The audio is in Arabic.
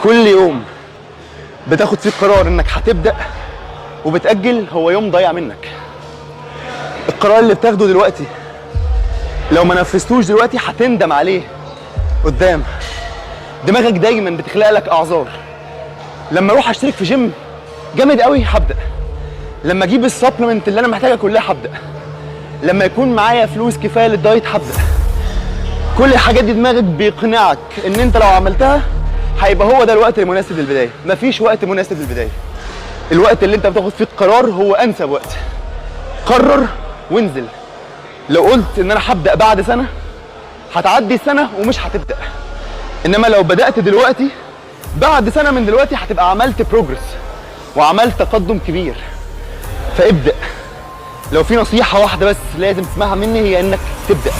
كل يوم بتاخد فيه قرار انك هتبدأ وبتأجل، هو يوم ضايع منك. القرار اللي بتاخده دلوقتي لو ما نفذتوش دلوقتي هتندم عليه قدام. دماغك دايما بتخلق لك اعذار. لما اروح اشترك في جيم جامد قوي هبدأ، لما اجيب السبلمنت اللي انا محتاجها كلها هبدأ، لما يكون معايا فلوس كفايه للدايت هبدأ. كل الحاجات دي دماغك بيقنعك ان انت لو عملتها هيبقى هو ده الوقت المناسب للبدايه. مفيش وقت مناسب للبدايه. الوقت اللي انت بتاخد فيه القرار هو انسب وقت. قرر وانزل. لو قلت ان انا هبدأ بعد سنه هتعدي السنه ومش هتبدأ. انما لو بدأت دلوقتي بعد سنه من دلوقتي هتبقى عملت بروجرس وعملت تقدم كبير. فابدأ. لو في نصيحه واحده بس لازم تسمعها مني هي انك تبدأ.